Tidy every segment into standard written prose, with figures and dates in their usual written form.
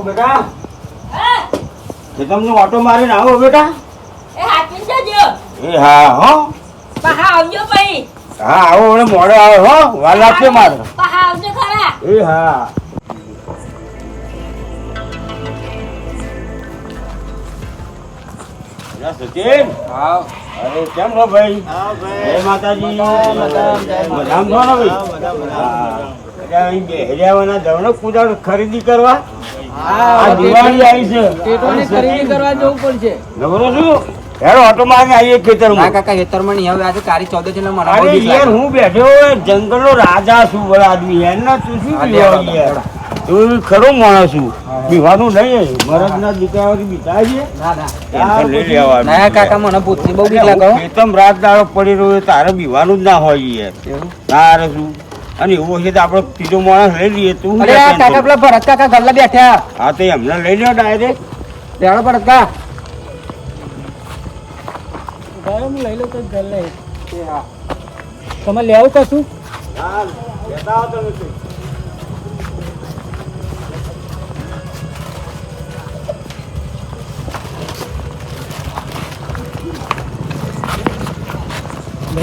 બેટા તમને ઓટો મારીને આવો બેટા. એ હાચી જજો. એ હા હો. પહા આવજો ભાઈ. હા આવો મને મોડો આવે હો. વાર લાગશે મારે. પહા આવજો ખરા. એ હા. સચિન. હા અરે કેમ છો ભાઈ? હા ભાઈ. જય માતાજી. મજામાં છો ને ભાઈ? અહીં બેહજાવાના જવાનો પૂજા ખરીદી કરવા. આ દિવાળી આવી છે. ટેટોની ખરીદી કરવા જવું પડશે. નવરો છું. હેરો ઓટો મારીને આવીએ ખેતરમાં. ના કાકા ખેતરમાં નહીં હવે આજે કારી 14 છે એટલે મને અરે બહુ બીક યાર લાગે. હું બેઠો હોય જંગલનો રાજા છું બરા આદમી યાર ના તું શું પીવા યાર તું ખરો માણસ છું પીવાનું નહીં મરદના દીકરાઓથી બીતા છે ના ના ટેન્શન લઈ લેવાનું ના કાકા મને ભૂતની બહુ બીક લાગે હો. ખેતમ રાત દાડો પડી રહ્યો તારે બીવાનું જ ના હોય યાર એવું? તારે શું અને એવું છે તો આપણે ત્રીજો માણસ લઈ લઈએ તું અરે આ કાકા પેલા ભરત કાકા ગલ્લા બેઠ્યા હા તો એમને લઈ લ્યો ડાયરેક્ટ બેડો ભરત કાકા લઈ લો તો ઘર લઈ તમે લેવું કશું હા લેતા આવો તમે શું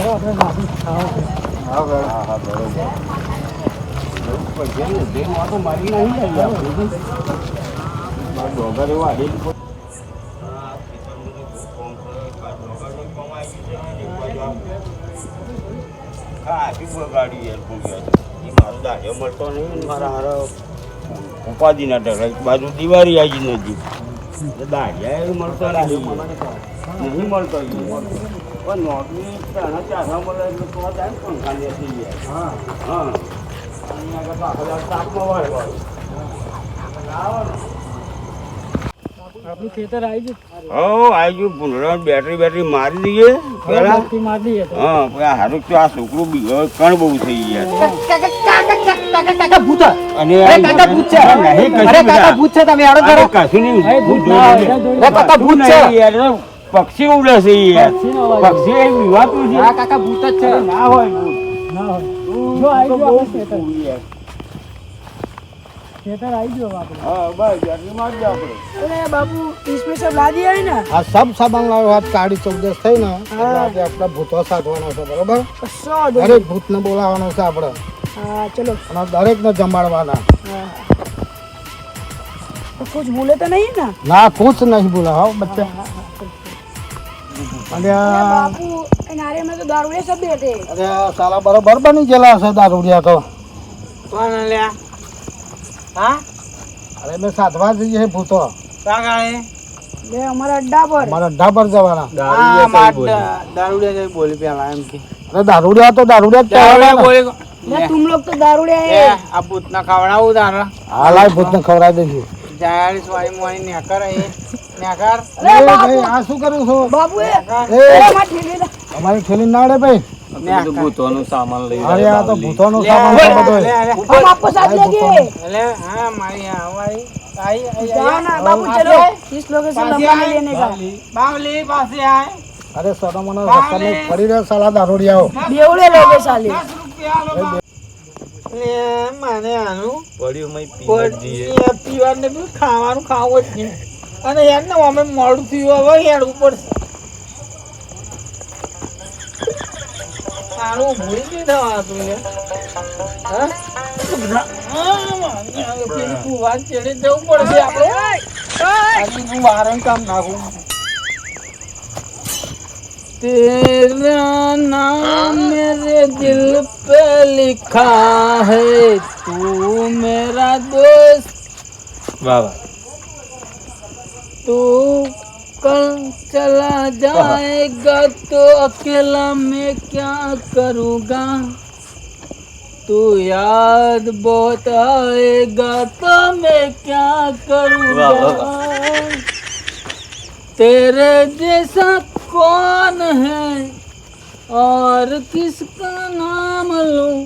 આપણે માફી ખાવા હા બરોબર મારી નહીં ડોગર એવા ઉપાધિ ના ડર બાજુ દિવાળી આવી નજીક દાઢિયા મળતો નહીં મળતો પણ નોટની ચાસા મળે એટલે તો જાય પણ ખાલી થઈ જાય હા અહીંયા આગળ તો તાપમાં વાળવાનું આપણું ખેતર આવી ગયું હો આવી ગયું ભૂંડરા બેટરી મારી દઈએ પેલા મારી દઈએ તો હા પેલા હારું તો આ છોકરું કણ બહુ થઈ ગયા કાકા ભૂત અને અરે કાકા ભૂત છે નહીં અરે કાકા ભૂત છે તમે આડો કરો કશું નહીં ભૂત અરે કાકા ભૂત છે પક્ષી ઉડે છે યાર પક્ષી એ વિવાતું છે હા કાકા ભૂત જ છે ના હોય ભૂત ના હોય જો આવી ગયો આપણે ખેતર યાર ખેતર આવી ગયો આપણે હા બસ બેટરી મારી દે આપણે અરે બાપુ સ્પેશિયલ લાદી આવી ને આ સબ સામાન લાવ્યો હાથ કાઢી 14 થઈ ને એટલે આજે આપણે ભૂતો સાધવાનો છે બરોબર દરેક ભૂતને બોલાવવાનો છે આપણે હા ચલો અને દરેકને જમાડવાના તો कुछ बोले तो नहीं ना ના કુછ નહીં બોલા હો બચ્ચા અને बापू नारे में तो दारू सब देते અરે સાલા બરોબર બની ગયેલા છે દારૂડિયા તો કોણ લ્યા હા અરે મેં સાધવા જઈએ છે ભૂતો કાકા એ ये हमारा अड्डा पर અમારા અડ્ડા પર જવાના હા દારૂડિયા જઈ બોલી પેલા એમ કે અરે દારૂડિયા તો દારૂડિયા જ કહેવાના ને. मैं तुम लोग तो दारूड़े એ આ ભૂતના ખવડાવું તારા હા લાય ભૂતને ખવડાવી દઈશું જાયાળી સ્વામી મોની નેકર એ નેકર એ ભાઈ આ શું કરું છું बाबू એ मार ठेले ला અમારી થેલી ના રે ભાઈ ભૂતોનું સામાન લઈ અરે આ તો ભૂતોનો સામાન છે બધો हम आपको साथ लेंगे એટલે હા મારી આવાઈ આઈ जाओ ना बाबू चलो इस लोकेशन लंबा नहीं लेने का બાવલી પાસે આય અરે સોના મને રસ્તા પડી રહ્યા સાલા દારૂડિયાઓ बेवड़े लोगे साले મને આનું પીવાનું બી ખાવાનું ખાવું જ નહીં અને યાર ને અમે મોડું થયું હવે હેડવું પડશે આનું ભૂલી નહીં થવાતું પેલી કુવા ચડી જવું પડશે આપણે વારણ કામ નાખું तेरा नाम मेरे दिल पे लिखा है तू मेरा दोस्त वाह तू कल चला जाएगा तो अकेला मैं क्या करूँगा तू याद बहुत आएगा तो मैं क्या करूँगा तेरे जैसा कौन है और किसका नाम लूं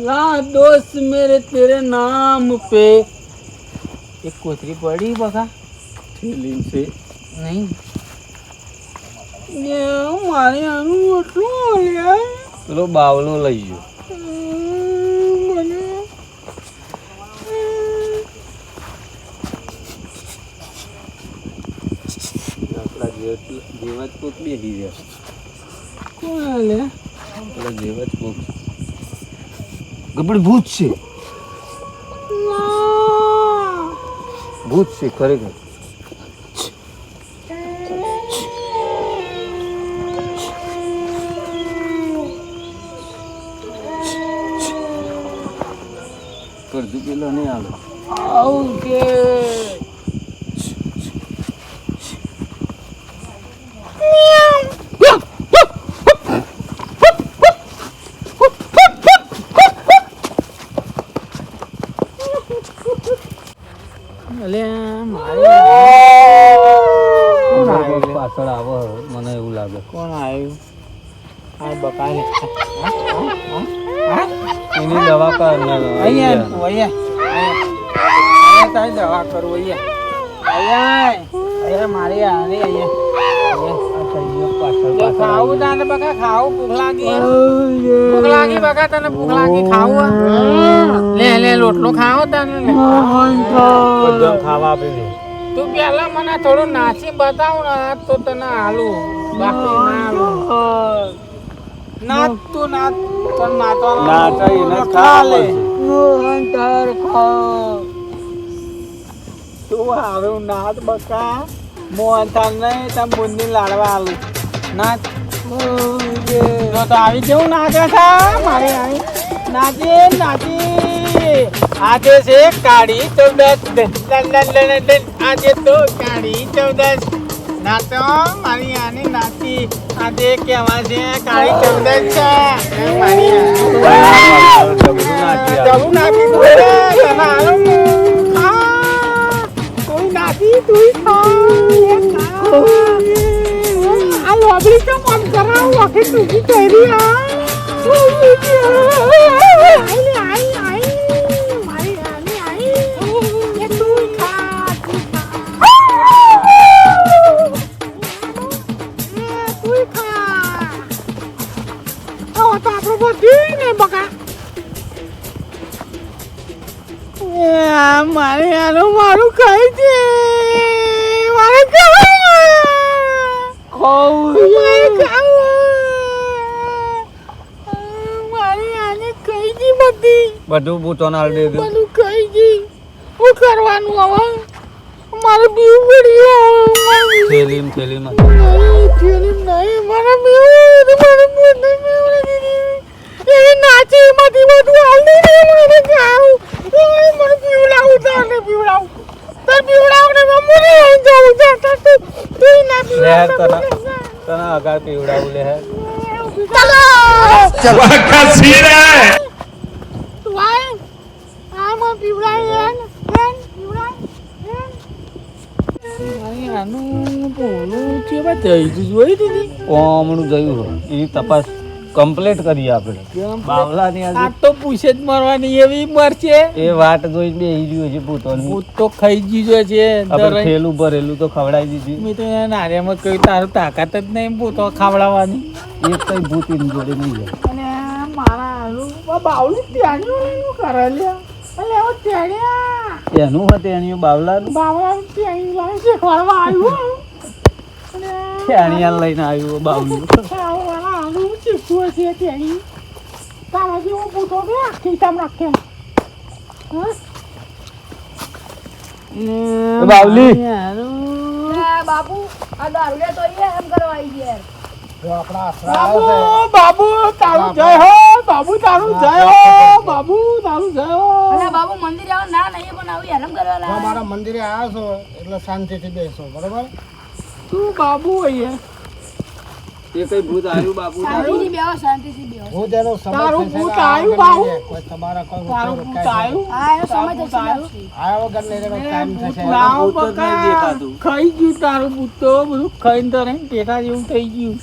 ला दोस्त मेरे तेरे नाम पे एक कोतरी पड़ी बका थैली से नहीं ये मारे आनु ओटलो आल्या चलो बावलो લઈ ગયો મને જેવા જ કોક બેસી રહ્યા કોણ લે પેલા જેવા જ કોક ગબડ ભૂત છે ભૂત છે ખરેખર કરજુ પેલો નહીં આવે આવું કે પાછળ આવે મને એવું લાગે કોણ આવ્યું આ બકાને એની દવા કર અહીંયા તારી દવા કરું અહીંયા મારી આને અહીંયા ખાવું તને બકા ખાવું ભૂખ લાગી બકા તને ભૂખ લાગી ખાવું લે લોટલો ખાવો તને ખાવા આપી દે તું પેલા મને થોડું નાચી બતાવ ને તો તને આલું બાકી ના આલું નાચ તું નાચ તને નાચવાનું ખા લે તું હારું નાચ બકા મોહન થાળ નહીં તમે બુંદી લાડવા આલું નાચ જો તો આવી કેવું નાચે છે મારે આવી નાચી આજે છે કાળી ચૌદસ આજે તો કાળી ચૌદસ નાચો મારી આની નાચી આજે કેવા છે કાળી ચૌદસ છે મારી જવું નાચી કોઈ નાચી તું આ લોબડી તો મન કરાવ વખત તું કરી મારે આનું મારું ખાઈ છે મારે મારી આને ખાઈ ગઈ બધું ભૂતો નાલ દે દે બધું ખાઈ ગઈ શું કરવાનું હવે મારે બીવ પડ્યું થેલીમાં નહીં મારે બીવ મારે નાચે એમાંથી બધું હાલ નહીં મને ખાવું મને પીવડાવું તને પીવડાવું તને પીવડાવું ને મમ્મી અહીં જવું તું ના પીવડાવ તને અગાર પીવડાવું લે ચલો વાકા સીરે તું આય આ મને પીવડાય મારી આનું બોલું છે બતાવી જોઈ દીધી ઓમણું જયું એની તપાસ કમ્પ્લીટ કરી આપણે બાવલાની આ તો પૂછે જ મરવાની એવી મરશે એ વાટ જોઈ બે હીર્યું છે ભૂતોની ભૂત તો ખાઈ જીજો છે આપણે થેલું ભરેલું તો ખવડાવી દીધું મેં તો નારિયામાં કહ્યું તારું તાકાત જ નહીં ભૂતો ખાવડાવવાની એક કઈ ભૂત એની જોડે નહીં જાય અને મારા આલુ બાવલી ત્યાંનું કરે લ્યા અલે ઓ ત્યાંયા એનું હતું એની બાવલાનું બાવલા ત્યાંયું લાવે છે ખોરવા આવ્યું ત્યાંયા લઈને આવ્યું બાવલું આલુ ચીકું છે ત્યાંયું તારા જેવો ભૂતો બે આખી તામ રાખે બાવલી બાપુ આ દારૂ લે તો એમ કરવા આવી ગયા જો આપણા બાબુ બાબુ તારું જય હો બાબુ તારું જય હો બાબુ તારું જય હો અલા બાબુ મંદિર આવો ના નહીં પણ આવું હેરાન કરવા લાગે અમારા મંદિરે આવ્યા છો એટલે શાંતિથી બેસો બરાબર તું બાબુ અહીંયા એ કઈ ભૂત આવ્યું બાપુ શાંતિથી બેહો શાંતિથી બેહો હું તેનો સમય તારું થશે ભૂત ને આ આવ્યું વગર બાબુ? નહીં રહે. કોઈ તમારા કોઈ તારું ઉકેલ ભૂત કાંઈ આવ્યું હા એ સમય ભૂત તો આવ્યું? આ વગર નહીં રહેવાનો ટાઈમ થશે લાવ ભૂત જ નહીં બકા. દેખાતું. ખાઈ ગયું તારું ભૂત તો બધું ખાઈને તો રહી ટેટા જેવું થઈ ગયું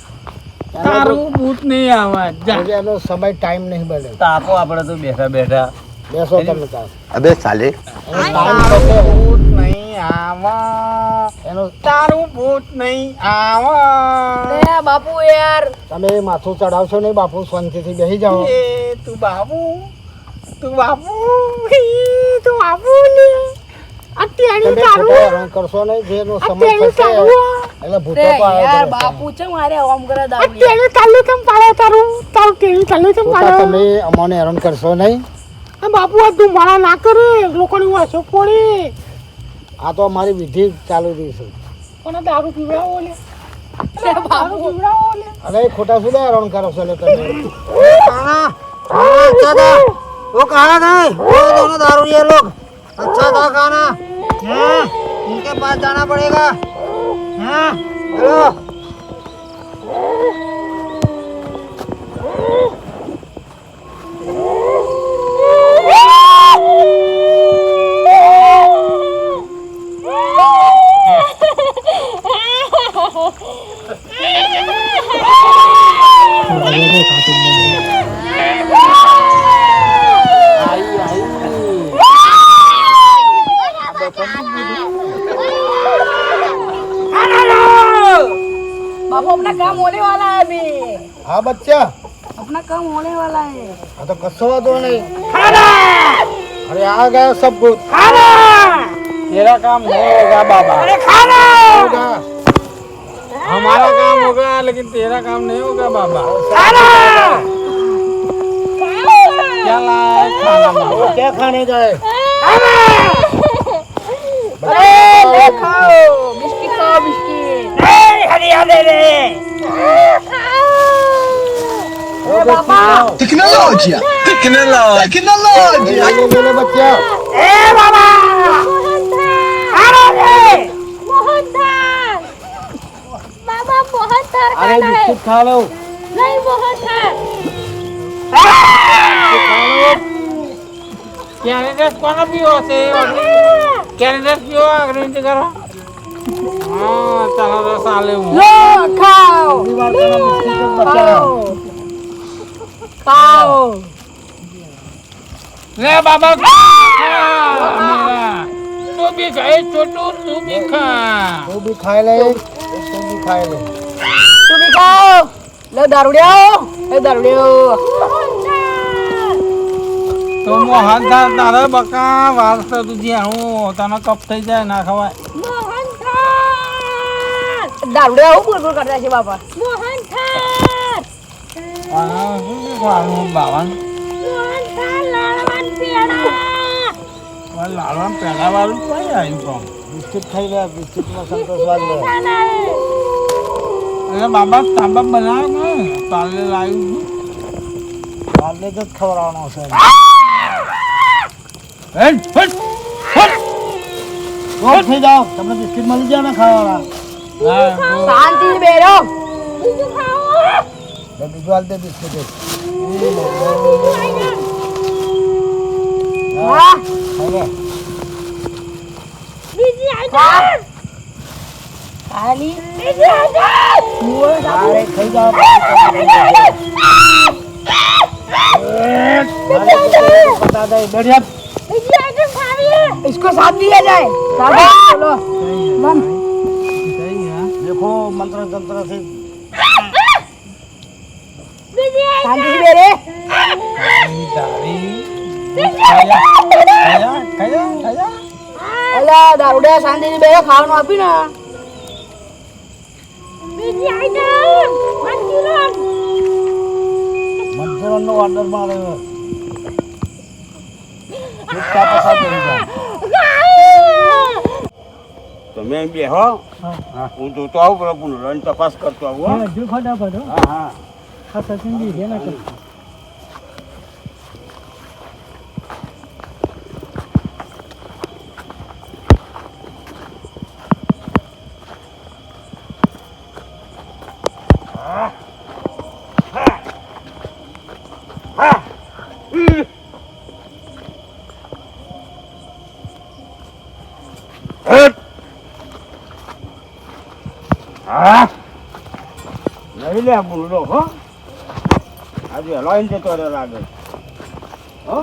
તારું ભૂત નહીં આવે જા હજી એનો સમય ટાઈમ નહીં બને તાપો આપણે તો બેઠા બેઠા બેસો તમે તાર અબે સાલે એનો ટાઈમ તારું થશે ભૂત નહીં આવે એનો તારું ભૂત નહીં આવે લે બાપુ યાર તમે માથું ચડાવશો નહીં બાપુ શાંતિથી બેસી જાઓ એ તું બાબુ તું બાબુ તું બાબુ લે અત્યારે તમે તારું ખોટો હેરાન કરશો નહીં જેનો સમય અત્યારે થશે તારું એટલે ભૂતો તે પાડે યાર કરે. બાપુ છે મારે ઓમ કરે આ દારૂ ટેલી ચાલુ કેમ પાડે તારું ટેલી ચાલુ કેમ ભૂતા પાડે તમે અમને હેરાન કરશો નહીં. આ બાપુ આ તું મારા ના કરે લોકોની વાસો પડી આ તો અમારી વિધિ ચાલુ રહી છે. પણ આ દારૂ પીવડાવો લે બાપુ દારૂ પીવડાવો લે અરે ખોટા શું હેરાન કરો છો એટલે તમે खाना खाना अच्छा था वो खाना नहीं वो दोनों दारू ये लोग अच्छा था खाना हाँ इनके पास जाना पड़ेगा हाँ हेलो बापू अपना काम होने वाला है अभी હા બચ્ચા अपना काम होने वाला है આ તો કશો વાંધો નહીં. અરે આ ગયા સબ ભૂત. तेरा काम नहीं होगा बाबा होगा. हमारा काम होगा लेकिन तेरा काम नहीं होगा बाबा क्या लाए खाना वो बाबा क्या खाने गए? अरे ले खाओ बिस्किट खाओ बिस्किट वो बाबा Tecnologia! Tecnologia! ले ले बच्चा. अरे बिस्किट खा लो. कैंडिडेट कौन पियो से कैंडिडेट पियो अग्रिम करो हाँ चलो तो साले हूँ लो खाओ दीवार का ना बिस्किट का बच्चा. खाओ खाओ ले बाबा तू भी खाए छोटू तू भी खा वो भी खाए ले. तू भी खाए ले. तू भी खाओ लो दारूडियो તો મોહનથાળ તારે બકા વારસો તુજી હું તને કપ થઈ જાય ના ખવાય દારૂડિયા હું બોલ બોલ કરતા છે બાપા અને શું શીખવાનું બાવન લાડવા પેલા વાળું કઈ આવ્યું પણ बिस्किट खाई ले. बिस्किट में संतोष वाल ले. એટલે બાબા તાંબા બનાવ્યો ને તાલે લાવ્યું वाले तो खवरावनो છે. હેટ હેટ રોજ થઈ જાઓ. તમને બિસ્કિટ મળી જાય ને ખાવાના. શાંતિ બેરો લે બીજું હાલ દે બિસ્કિટ એક. હા ખાઈ લે. ખાલી અરે ખાઈ જાઓ. बता दे बढ़िया. इसको साथ दिया जाए चलो मन देखो मंत्र तंत्र से शांति से बेरे અલા દારૂડિયા શાંતિ થી બેહો ખાવાનું આપી ને મંચુરિયન નો ઓર્ડર મારે. ચૂપચાપ પસાર કરી જાઓ. તમે બેહો હું જોતો આવું પ્રભુનો રન તપાસ કરતો આવું હો. જો ફટાફટ હો. હા હા આ સચિન જી છે ને કે હા નહીં લે બુલો હો આજે હલાઈને જતો રહે લાગે હો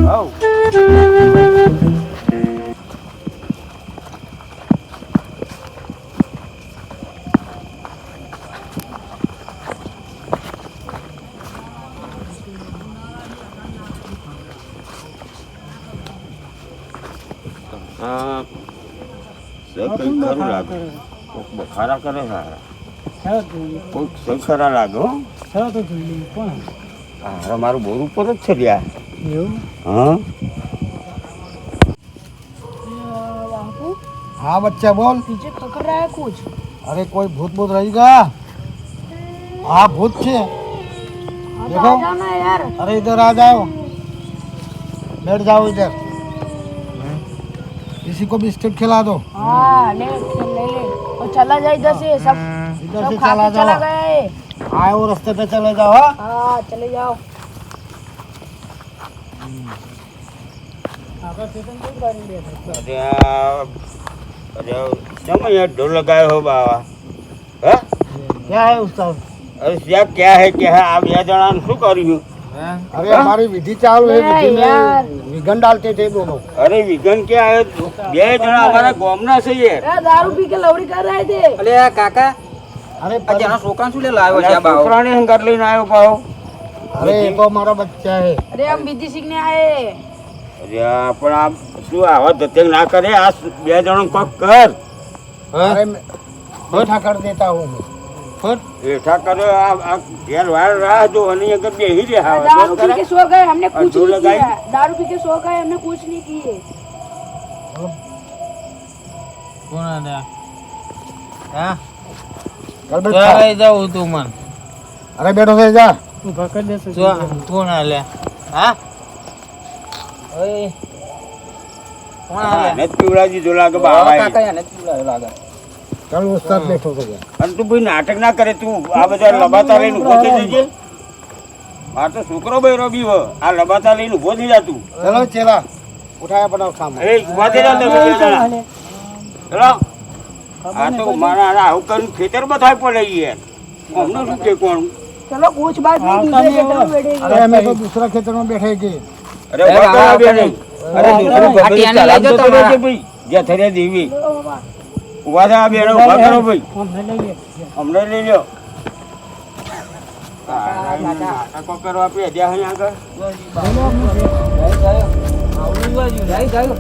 હવ હા કંઈ ખરું લાગે કોક બખારા કરે સારા ચાલો જોઈએ કોઈક સહી ખરા લાગે હો ચાલો તો જોઈએ કોણ હા મારું બોર ઉપર જ છે ત્યાં એવું હા બાપુ हाँ बच्चा बोल पीछे खकर रहा है कुछ अरे कोई भूत भूत रहेगा हाँ भूत छे हाँ तो देखो। आ जाओ ना यार अरे इधर आ जाओ बैठ जाओ इधर किसी को बिस्किट खिला दो हाँ ले ले ले और चला जाए इधर से सब इधर सब से खा चला के चला जाओ गया है आए वो रास्ते पे चले जाओ हाँ हाँ चले जाओ આપણે ચેતન કઈ બારી બેઠા અરે અરે તમે યાર ઢોલ लगाए हो बाबा હા क्या है उस्ताद અરે સાહેબ क्या है क्या है આ બે જણાનું શું કર્યું अरे हमारी विधि चालू है विधि यार। में विघन डालते थे दोनों અરે વિઘન क्या है બે જણા અમારા ગામના છે યાર अरे दारू पी के लौड़ी कर रहे थे અલે કાકા अरे આ જેનો છોકરા શું લે લાવ્યો છે આ બાવો છોકરાને હંગાર લઈને આવ્યો પાહો अरे ये तो हमारा बच्चा है अरे हम विधि सीखने आए અરે આ પણ આ શું આવા ધત્યંગ ના કરે આ બે જણા કોક કર अरे मैं बैठा कर देता हूँ मैं એઠા કરે આ ઘેર વાર રાહ જો અને અગર બેહી રહ્યા હોય दारू તો पी के सो गए हमने कुछ जोर नहीं लगाई? किया दारू पी के सो गए हमने कुछ नहीं किए કોણ આને હા चल बैठ ચાલ લઈ જાઉં તું મન अरे बैठो से जा ઊભા કરી દેશે જો કોણ આલે હા ઓય કોણ આલે ને પીવડાજી જો લાગે બાબા કાકા એને પીવડાવ્યો લાગે चल उस्ताद बैठो से जा અને તું ભાઈ નાટક ના કરે તું આ બધા લબાતા લઈને ઉભો થઈ જજે આ તો છોકરો બૈરો બી હો આ લબાતા લઈને ઉભો થઈ જા તું चलो चेला उठाया बनाओ सामान એ ઉભા થઈ જા તમે બે જણા ચલો આ તો મારા આવું કરીને ખેતર બધાય પડે યાર અમને શું કે કોણ चलो कुछ बात नहीं दूसरे खेतर में बैठेगी अरे हमें तो दूसरा खेतर में बैठेगी અરે ઉભા કરો બે નહીં અરે દૂસરું આ ટિયાને લઈ જાઓ તો તમારા. રહેજે ભાઈ જ્યાં થરે દેવી ઉભા થા બે ઉભા કરો ભાઈ અમને લઈ લે અમને લઈ લો નાટકો કરવા આપણે અધ્યા અહીંયા આગળ આવડી બાજુ જાય જાય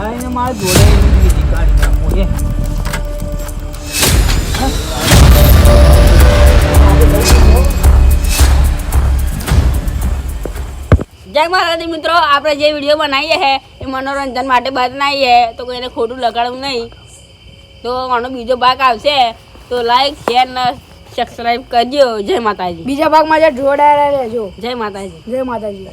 આઈને મારે જોડે બીજી કાઢી નાખો એ જય માતાજી મિત્રો, આપણે જે વિડીયો બનાવીએ છે એ મનોરંજન માટે બનાવીએ તો કોઈને ખોટું લગાડવું નહીં. તો આનો બીજો ભાગ આવશે તો લાઈક શેર ને સબસ્ક્રાઈબ કરજો. જય માતાજી. બીજા ભાગમાં જે જોડાયેલા રહેજો જય માતાજી. જય માતાજી.